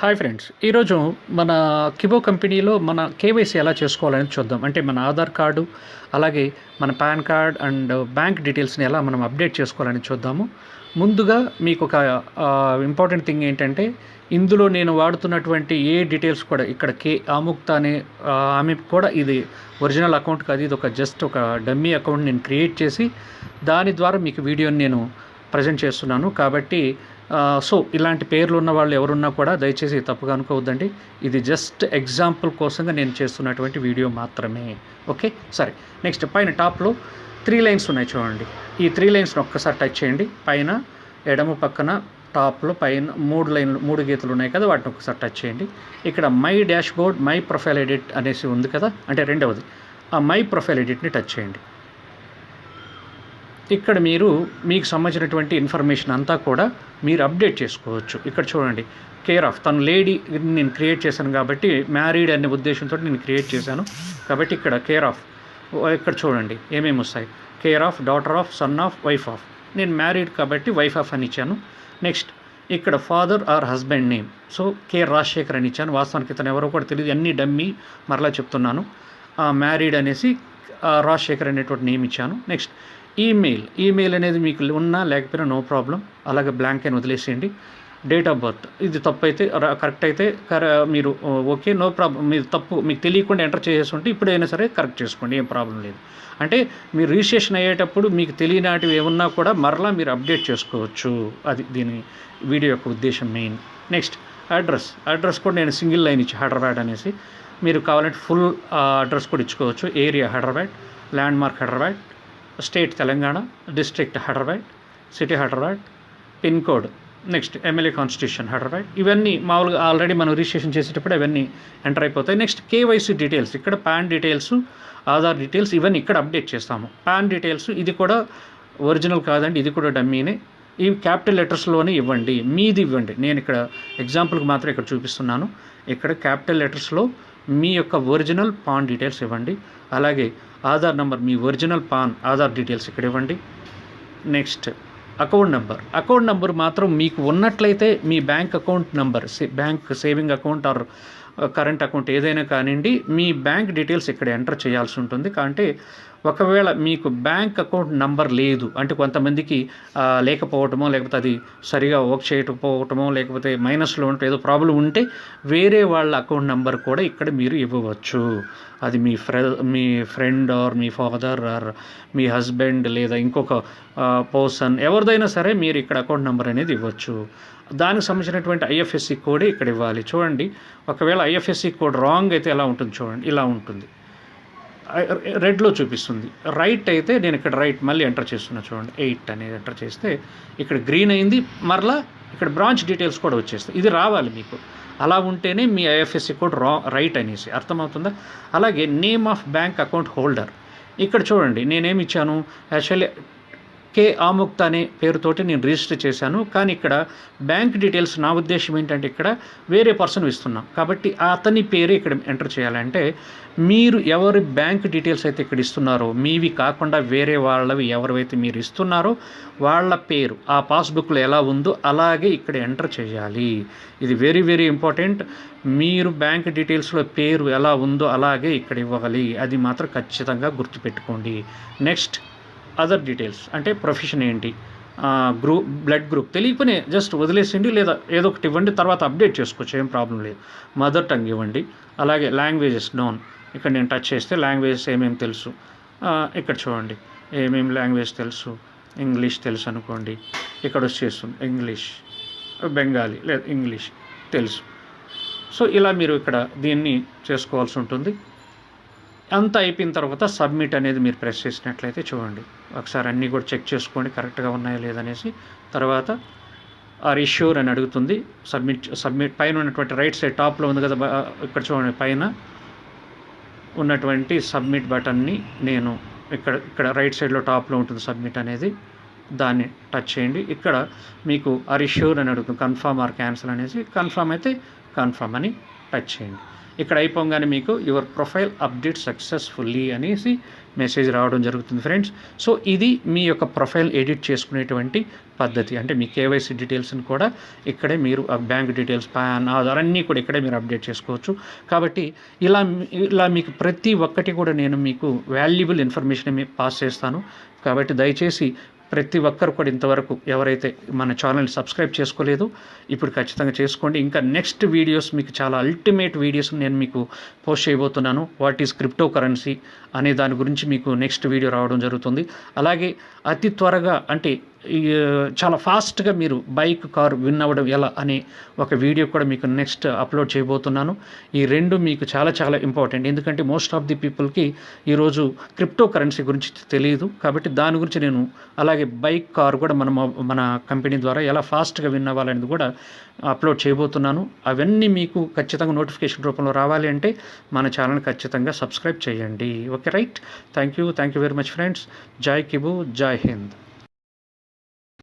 Hi friends, ఈరోజు మన కిబో కంపెనీలో మన కేవైసీ ఎలా చేసుకోవాలని చూద్దాం. అంటే మన ఆధార్ కార్డు, అలాగే మన పాన్ కార్డ్ అండ్ బ్యాంక్ డీటెయిల్స్ని ఎలా మనం అప్డేట్ చేసుకోవాలని చూద్దాము. ముందుగా మీకు ఒక ఇంపార్టెంట్ థింగ్ ఏంటంటే, ఇందులో నేను వాడుతున్నటువంటి ఏ డీటెయిల్స్ కూడా ఇక్కడ ఆముక్త అనే ఆమె కూడా ఇది ఒరిజినల్ అకౌంట్ కాదు. ఇది ఒక జస్ట్ ఒక డమ్మీ అకౌంట్ నేను క్రియేట్ చేసి దాని ద్వారా మీకు వీడియోని నేను ప్రజెంట్ చేస్తున్నాను. కాబట్టి సో ఇలాంటి పేర్లు ఉన్న వాళ్ళు ఎవరున్నా కూడా దయచేసి తప్పుగా అనుకోవద్దండి. ఇది జస్ట్ ఎగ్జాంపుల్ కోసంగా నేను చేస్తున్నటువంటి వీడియో మాత్రమే. ఓకే, సరే. నెక్స్ట్ పైన టాప్లో 3 లైన్స్ ఉన్నాయి చూడండి. ఈ 3 లైన్స్ని ఒక్కసారి టచ్ చేయండి. పైన ఎడమ పక్కన టాప్లో పైన 3 గీతలు ఉన్నాయి కదా, వాటిని ఒకసారి టచ్ చేయండి. ఇక్కడ my dash board, my profile edit అనేసి ఉంది కదా, అంటే రెండవది ఆ మై ప్రొఫైల్ ఎడిట్ని టచ్ చేయండి. ఇక్కడ మీకు సంబంధించినటువంటి ఇన్ఫర్మేషన్ అంతా కూడా మీరు అప్డేట్ చేసుకోవచ్చు. ఇక్కడ చూడండి, కేర్ ఆఫ్ తను లేడీ నేను క్రియేట్ చేశాను కాబట్టి మ్యారీడ్ అనే ఉద్దేశంతో నేను క్రియేట్ చేశాను కాబట్టి ఇక్కడ కేర్ ఆఫ్, ఇక్కడ చూడండి ఏమేమి వస్తాయి. Care of, daughter of, son of, wife of. నేను మ్యారీడ్ కాబట్టి వైఫ్ ఆఫ్ అని ఇచ్చాను. నెక్స్ట్ ఇక్కడ father or husband name, so K Rajasekhar అని ఇచ్చాను. వాస్తవానికి ఇతను ఎవరో కూడా తెలియదు, అన్నీ డమ్మీ, మరలా చెప్తున్నాను. మ్యారీడ్ అనేసి రాజశేఖర్ అనేటువంటి నేమ్ ఇచ్చాను. నెక్స్ట్ ఈమెయిల్ అనేది మీకు ఉన్నా లేకపోయినా నో ప్రాబ్లం, అలాగే బ్లాంక్ అని వదిలేసేయండి. డేట్ ఆఫ్ బర్త్ ఇది తప్పు అయితే కరెక్ట్ అయితే మీరు ఓకే, నో ప్రాబ్లం. మీరు తప్పు మీకు తెలియకుండా ఎంటర్ చేసేస్తుంటే ఇప్పుడైనా సరే కరెక్ట్ చేసుకోండి, ఏం ప్రాబ్లం లేదు. అంటే మీరు రిజిస్ట్రేషన్ అయ్యేటప్పుడు మీకు తెలియనాటివి ఏమున్నా కూడా మరలా మీరు అప్డేట్ చేసుకోవచ్చు. అది దీని వీడియో యొక్క ఉద్దేశం మెయిన్. నెక్స్ట్ అడ్రస్ కూడా నేను సింగిల్ లైన్ ఇచ్చి హైదరాబాద్ అనేసి, మీరు కావాలంటే ఫుల్ అడ్రస్ కూడా ఇచ్చుకోవచ్చు. Area Hyderabad, land mark Hyderabad, state Telangana, district Hyderabad, city Hyderabad, pin code, next MLA constitution Hyderabad. ఇవన్నీ మామూలుగా ఆల్రెడీ మనం రిజిస్ట్రేషన్ చేసేటప్పుడు అవన్నీ ఎంటర్ అయిపోతాయి. నెక్స్ట్ కేవైసీ డీటెయిల్స్, ఇక్కడ పాన్ డీటెయిల్స్, ఆధార్ డీటెయిల్స్ ఇవన్నీ ఇక్కడ అప్డేట్ చేస్తాము. పాన్ డీటెయిల్స్ ఇది కూడా ఒరిజినల్ కాదండి, ఇది కూడా డమ్మీనే. ఇవి క్యాపిటల్ లెటర్స్లోనే ఇవ్వండి, మీది ఇవ్వండి. నేను ఇక్కడ ఎగ్జాంపుల్కి మాత్రం ఇక్కడ చూపిస్తున్నాను. ఇక్కడ క్యాపిటల్ లెటర్స్లో మీ యొక్క ఒరిజినల్ పాన్ డీటెయిల్స్ ఇవ్వండి. అలాగే ఆధార్ నెంబర్, మీ ఒరిజినల్ పాన్ ఆధార్ డీటెయిల్స్ ఇక్కడ ఇవ్వండి. నెక్స్ట్ అకౌంట్ నెంబర్ మాత్రం మీకు ఉన్నట్లయితే మీ bank account number, bank saving account or current account ఏదైనా కానివ్వండి, మీ బ్యాంక్ డీటెయిల్స్ ఇక్కడ ఎంటర్ చేయాల్సి ఉంటుంది. అంటే ఒకవేళ మీకు బ్యాంక్ అకౌంట్ నంబర్ లేదు అంటే, కొంతమందికి లేకపోవటమో, లేకపోతే అది సరిగా వర్క్ చేయకపోవటమో, లేకపోతే మైనస్లో ఉంటే ఏదో ప్రాబ్లం ఉంటే వేరే వాళ్ళ అకౌంట్ నెంబర్ కూడా ఇక్కడ మీరు ఇవ్వవచ్చు. అది మీ ఫ్రెండ్ ఆర్ మీ ఫాదర్ ఆర్ మీ హస్బెండ్ లేదా ఇంకొక పర్సన్ ఎవరిదైనా సరే మీరు ఇక్కడ అకౌంట్ నెంబర్ అనేది ఇవ్వచ్చు. దానికి సంబంధించినటువంటి ఐఎఫ్ఎస్సి కోడ్ ఇక్కడ ఇవ్వాలి. చూడండి, ఒకవేళ ఐఎఫ్ఎస్సి కోడ్ రాంగ్ అయితే ఎలా ఉంటుంది చూడండి, ఇలా ఉంటుంది, రెడ్లో చూపిస్తుంది. రైట్ అయితే నేను ఇక్కడ రైట్ మళ్ళీ ఎంటర్ చేస్తున్నా చూడండి, 8 అనేది ఎంటర్ చేస్తే ఇక్కడ గ్రీన్ అయింది. మరలా ఇక్కడ బ్రాంచ్ డీటెయిల్స్ కూడా వచ్చేస్తాయి. ఇది రావాలి మీకు, అలా ఉంటేనే మీ ఐఎఫ్ఎస్సి కోడ్ రైట్ అనేసి అర్థమవుతుందా. అలాగే name of bank account holder, ఇక్కడ చూడండి నేనేమి ఇచ్చాను, యాక్చువల్లీ కే ఆముక్త అనే పేరుతోటి నేను రిజిస్టర్ చేశాను. కానీ ఇక్కడ బ్యాంక్ డీటెయిల్స్ నా ఉద్దేశం ఏంటంటే ఇక్కడ వేరే పర్సన్ ఇస్తున్నాం కాబట్టి అతని పేరే ఇక్కడ ఎంటర్ చేయాలంటే, మీరు ఎవరి బ్యాంక్ డీటెయిల్స్ అయితే ఇక్కడ ఇస్తున్నారో మీవి కాకుండా వేరే వాళ్ళవి ఎవరైతే మీరు ఇస్తున్నారో వాళ్ళ పేరు ఆ పాస్బుక్లో ఎలా ఉందో అలాగే ఇక్కడ ఎంటర్ చేయాలి. ఇది వెరీ వెరీ ఇంపార్టెంట్. మీరు బ్యాంక్ డీటెయిల్స్లో పేరు ఎలా ఉందో అలాగే ఇక్కడ ఇవ్వాలి, అది మాత్రం ఖచ్చితంగా గుర్తుపెట్టుకోండి. నెక్స్ట్ అదర్ డీటెయిల్స్ అంటే ప్రొఫెషన్ ఏంటి, బ్లడ్ గ్రూప్ తెలియకునే జస్ట్ వదిలేసిండి, లేదా ఏదో ఒకటి ఇవ్వండి, తర్వాత అప్డేట్ చేసుకోవచ్చు, ఏం ప్రాబ్లం లేదు. మదర్ టంగ్ ఇవ్వండి. అలాగే లాంగ్వేజెస్ నోన్, ఇక్కడ నేను టచ్ చేస్తే లాంగ్వేజెస్ ఏమేమి తెలుసు ఇక్కడ చూడండి, ఏమేమి లాంగ్వేజ్ తెలుసు. ఇంగ్లీష్ తెలుసు అనుకోండి, ఇక్కడ వచ్చేస్తుంది ఇంగ్లీష్, బెంగాలీ లేదా ఇంగ్లీష్ తెలుసు. సో ఇలా మీరు ఇక్కడ దీన్ని చేసుకోవాల్సి ఉంటుంది. అంతా అయిపోయిన తర్వాత సబ్మిట్ అనేది మీరు ప్రెస్ చేసినట్లయితే చూడండి, ఒకసారి అన్నీ కూడా చెక్ చేసుకోండి కరెక్ట్గా ఉన్నాయో లేదనేసి. తర్వాత ఆర్ ఇష్యూర్ అని అడుగుతుంది. సబ్మిట్ పైన ఉన్నటువంటి రైట్ సైడ్ టాప్లో ఉంది కదా, ఇక్కడ చూడండి పైన ఉన్నటువంటి సబ్మిట్ బటన్ని నేను ఇక్కడ రైట్ సైడ్లో టాప్లో ఉంటుంది సబ్మిట్ అనేది, దాన్ని టచ్ చేయండి. ఇక్కడ మీకు ఆర్ ఇష్యూర్ అని అడుగుతుంది, కన్ఫర్మ్ ఆర్ క్యాన్సిల్ అనేసి. కన్ఫర్మ్ అయితే కన్ఫర్మ్ అని టచ్ చేయండి. ఇక్కడ అయిపోగానే మీకు యువర్ ప్రొఫైల్ అప్డేట్ సక్సెస్ఫుల్లీ అనేసి మెసేజ్ రావడం జరుగుతుంది ఫ్రెండ్స్. సో ఇది మీ యొక్క ప్రొఫైల్ ఎడిట్ చేసుకునేటువంటి పద్ధతి. అంటే మీ కేవైసీ డీటెయిల్స్ని కూడా ఇక్కడే మీరు బ్యాంక్ డీటెయిల్స్, పాన్, ఆధార్ అన్నీ కూడా ఇక్కడే మీరు అప్డేట్ చేసుకోవచ్చు. కాబట్టి ఇలా మీకు ప్రతి ఒక్కటి కూడా నేను మీకు వాల్యుబుల్ ఇన్ఫర్మేషన్ పాస్ చేస్తాను. కాబట్టి దయచేసి ప్రతి ఒక్కరు కూడా ఇంతవరకు ఎవరైతే మన ఛానల్ని సబ్స్క్రైబ్ చేసుకోలేదు ఇప్పుడు ఖచ్చితంగా చేసుకోండి. ఇంకా నెక్స్ట్ వీడియోస్ మీకు చాలా అల్టిమేట్ వీడియోస్ నేను మీకు పోస్ట్ చేయబోతున్నాను. వాట్ ఈజ్ క్రిప్టో కరెన్సీ అనే దాని గురించి మీకు నెక్స్ట్ వీడియో రావడం జరుగుతుంది. అలాగే అతి త్వరగా అంటే చాలా ఫాస్ట్గా మీరు బైక్, కార్ విన్ అవ్వడం ఎలా అనే ఒక వీడియో కూడా మీకు నెక్స్ట్ అప్లోడ్ చేయబోతున్నాను. ఈ రెండు మీకు చాలా చాలా ఇంపార్టెంట్. ఎందుకంటే మోస్ట్ ఆఫ్ ది పీపుల్కి ఈరోజు క్రిప్టో కరెన్సీ గురించి తెలియదు. కాబట్టి దాని గురించి నేను అలాగే బైక్, కార్ కూడా మన కంపెనీ ద్వారా ఎలా ఫాస్ట్గా విన్ అవ్వాలనేది కూడా అప్లోడ్ చేయబోతున్నాను. అవన్నీ మీకు ఖచ్చితంగా నోటిఫికేషన్ రూపంలో రావాలి అంటే మన ఛానల్ ఖచ్చితంగా సబ్స్క్రైబ్ చేయండి. Okay right. Thank you very much friends. జై కిబు, జై హింద్.